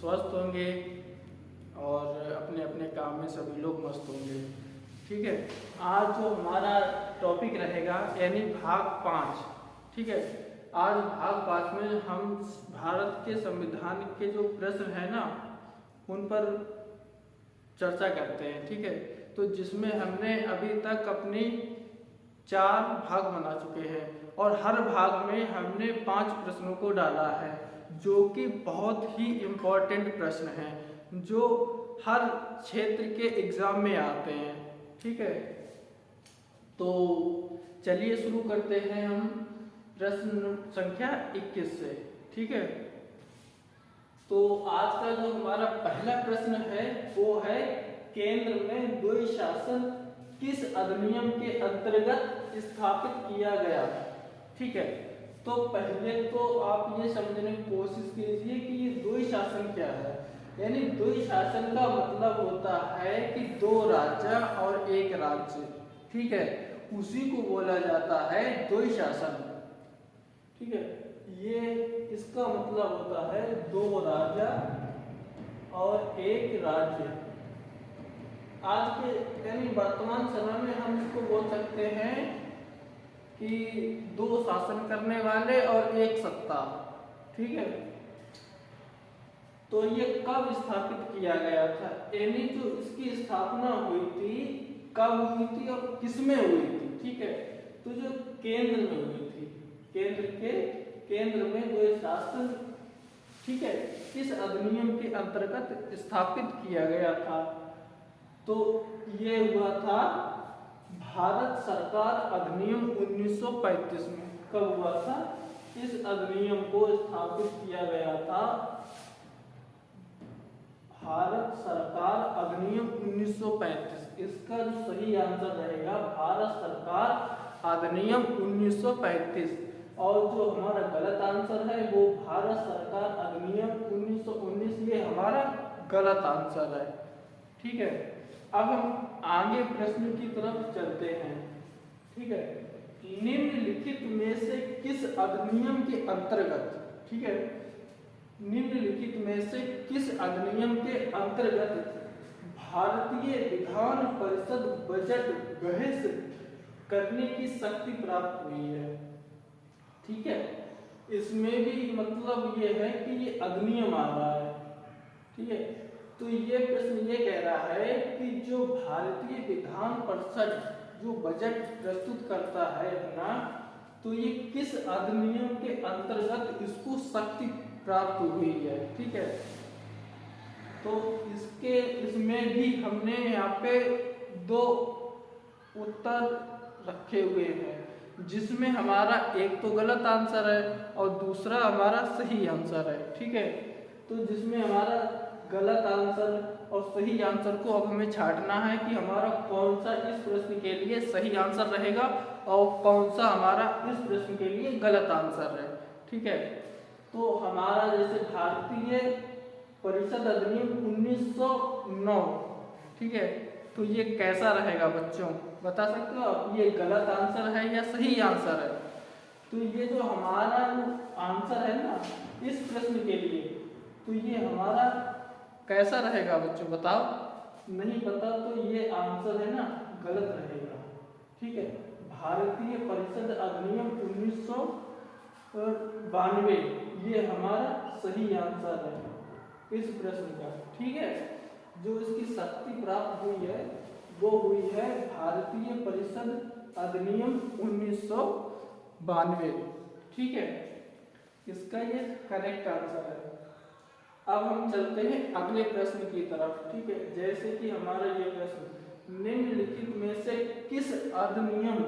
स्वस्थ होंगे और अपने अपने काम में सभी लोग मस्त होंगे। ठीक है, आज जो हमारा टॉपिक रहेगा यानी भाग 5। ठीक है, आज भाग 5 में हम भारत के संविधान के जो प्रश्न है ना उन पर चर्चा करते हैं। ठीक है, तो जिसमें हमने अभी तक अपनी 4 भाग बना चुके हैं और हर भाग में हमने 5 प्रश्नों को डाला है जो कि बहुत ही इम्पोर्टेंट प्रश्न हैं जो हर क्षेत्र के एग्जाम में आते हैं। ठीक है, तो चलिए शुरू करते हैं हम प्रश्न संख्या 21 से। ठीक है, तो आज का जो हमारा पहला प्रश्न है वो है केंद्र में द्वैध शासन किस अधिनियम के अंतर्गत स्थापित किया गया। ठीक है, तो पहले तो आप ये समझने की कोशिश कीजिए कि ये द्वैध शासन क्या है। यानी द्वैध शासन का मतलब होता है कि 2 राज्य और 1 राज्य। ठीक है, उसी को बोला जाता है द्वैध शासन। ठीक है, ये इसका मतलब होता है 2 राज्य और 1 राज्य। आज के यानी वर्तमान समय में हम इसको बोल सकते हैं कि 2 शासन करने वाले और 1 सत्ता। ठीक है, तो ये कब स्थापित किया गया था, यानी जो इसकी स्थापना हुई थी कब हुई थी और किसमें हुई थी। ठीक है, तो जो केंद्र में हुई थी, केंद्र में द्वैध शासन, ठीक है, किस अधिनियम के अंतर्गत स्थापित किया गया था, तो ये हुआ था भारत सरकार अधिनियम 1935 में। कब हुआ था, इस अधिनियम को स्थापित किया गया था भारत सरकार अधिनियम 1935। इसका जो सही आंसर रहेगा भारत सरकार अधिनियम 1935 और जो हमारा गलत आंसर है वो भारत सरकार अधिनियम 1919। ये हमारा गलत आंसर है। ठीक है, अब हम आगे प्रश्न की तरफ चलते हैं। ठीक है, निम्नलिखित में से किस अधिनियम के अंतर्गत, ठीक है, निम्नलिखित में से किस अधिनियम के अंतर्गत भारतीय विधान परिषद बजट बहस करने की शक्ति प्राप्त हुई है। ठीक है, इसमें भी मतलब ये है कि ये अधिनियम आ रहा है। ठीक है, तो ये प्रश्न ये कह रहा है कि जो भारतीय विधान परिषद जो बजट प्रस्तुत करता है अपना, तो ये किस अधिनियम के अंतर्गत इसको शक्ति प्राप्त हुई है। ठीक है, तो इसमें भी हमने यहाँ पे 2 उत्तर रखे हुए हैं जिसमें हमारा एक तो गलत आंसर है और दूसरा हमारा सही आंसर है। ठीक है, तो जिसमें हमारा गलत आंसर और सही आंसर को अब हमें छांटना है कि हमारा कौन सा इस प्रश्न के लिए सही आंसर रहेगा और कौन सा हमारा इस प्रश्न के लिए गलत आंसर है। ठीक है, तो हमारा जैसे भारतीय परिषद अधिनियम 1909। ठीक है, तो ये कैसा रहेगा बच्चों, बता सकते हो आप, ये गलत आंसर है या सही आंसर है। तो ये जो हमारा आंसर है ना इस प्रश्न के लिए, तो ये हमारा कैसा रहेगा बच्चों बताओ। नहीं पता तो ये आंसर है ना गलत रहेगा। ठीक है, भारतीय परिषद अधिनियम 1992 ये हमारा सही आंसर है इस प्रश्न का। ठीक है, जो इसकी शक्ति प्राप्त हुई है वो हुई है भारतीय परिषद अधिनियम 1992। ठीक है, इसका ये करेक्ट आंसर है। अब हम चलते हैं अगले प्रश्न की तरफ। ठीक है, जैसे कि हमारा ये प्रश्न, निम्नलिखित में से किस अधिनियम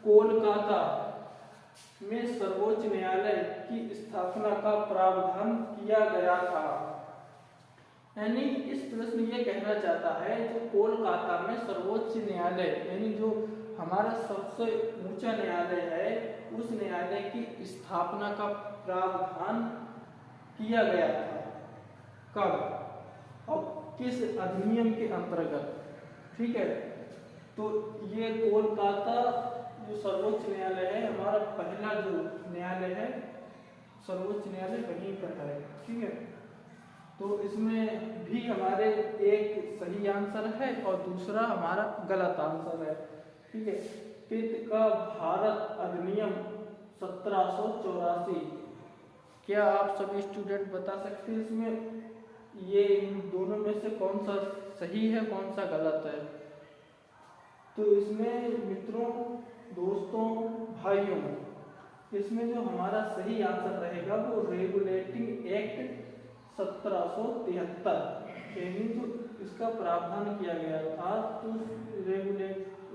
कोलकाता में सर्वोच्च न्यायालय की स्थापना का प्रावधान किया गया था। यानी इस प्रश्न ये कहना चाहता है जो कोलकाता में सर्वोच्च न्यायालय यानी जो हमारा सबसे ऊंचा न्यायालय है उस न्यायालय की स्थापना का प्रावधान किया गया था। कब और किस अधिनियम के अंतर्गत। ठीक है, तो ये कोलकाता जो सर्वोच्च न्यायालय है हमारा पहला जो न्यायालय है सर्वोच्च न्यायालय वहीं पर है। ठीक है, तो इसमें भी हमारे एक सही आंसर है और दूसरा हमारा गलत आंसर है। ठीक है, पित्त का भारत अधिनियम 1784, क्या आप सभी स्टूडेंट बता सकते हैं इसमें ये इन दोनों में से कौन सा सही है कौन सा गलत है? तो इसमें मित्रों, दोस्तों, भाइयों, इसमें जो हमारा सही आंसर रहेगा वो रेगुलेटिंग एक्ट 1773, यानी जो इसका प्रावधान किया गया था, तो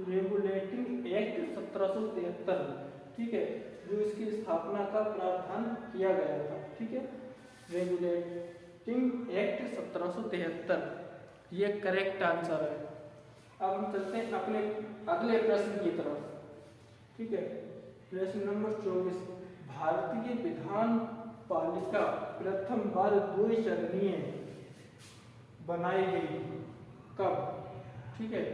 रेगुलेटिंग एक्ट 1773, ठीक है, जो इसकी स्थापना का प्रावधान किया गया था। ठीक है, रेगुलेटिंग एक्ट 1773 ये करेक्ट आंसर है। अब हम चलते हैं अपने अगले प्रश्न की तरफ। ठीक है, प्रश्न नंबर 24, भारतीय विधान पालिका प्रथम बार द्विसदनीय बनाई गई कब? ठीक है,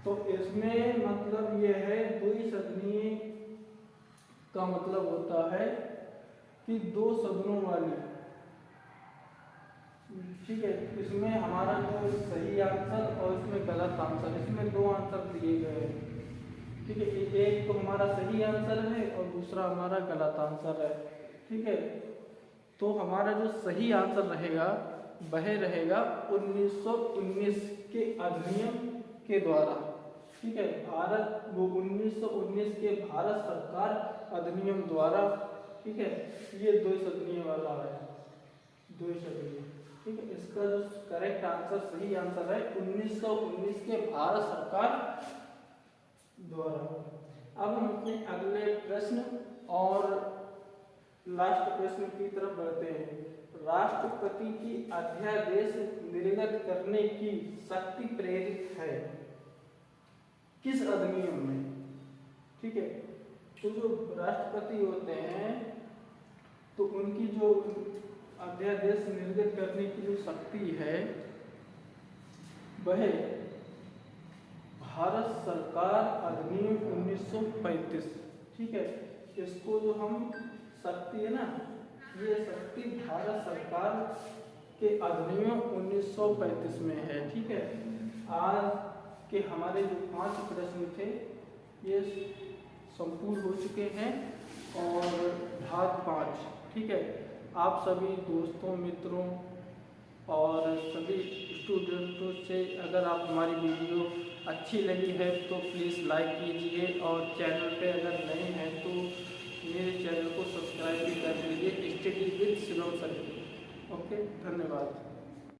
तो इसमें मतलब यह है, द्विसदनीय का मतलब होता है कि दो सदनों वाली। ठीक है, इसमें हमारा जो सही आंसर और इसमें गलत आंसर, इसमें दो आंसर दिए गए हैं। ठीक है, एक तो हमारा सही आंसर है और दूसरा हमारा गलत आंसर है। ठीक है, तो हमारा जो सही आंसर रहेगा वह रहेगा 1919 के अधिनियम के द्वारा। ठीक है, 1919 के भारत सरकार अधिनियम द्वारा। ठीक है, ये द्विसदनीय वाला है, द्विसदनीय। ठीक है, इसका जो करेक्ट आंसर सही आंसर है 1919 के भारत सरकार द्वारा। अब हम अपने अगले प्रश्न और लास्ट प्रश्न की तरफ बढ़ते हैं। राष्ट्रपति की अध्यादेश निर्गत करने की शक्ति प्रेरित है किस अधिनियम में? ठीक है, तो जो राष्ट्रपति होते हैं तो उनकी जो अध्यादेश निर्गत करने की जो शक्ति है वह भारत सरकार अधिनियम 1935। ठीक है, इसको जो हम शक्ति है ना, ये शक्ति भारत सरकार के अधिनियम 1935 में है। ठीक है, आज के हमारे जो 5 प्रश्न थे ये संपूर्ण हो चुके हैं और भाग 5। ठीक है, आप सभी दोस्तों, मित्रों और सभी स्टूडेंटों से अगर आप हमारी वीडियो अच्छी लगी है तो प्लीज़ लाइक कीजिए और चैनल पे अगर नए हैं तो मेरे चैनल को सब्सक्राइब भी कर लीजिए, study with Shivam sir. Okay, धन्यवाद।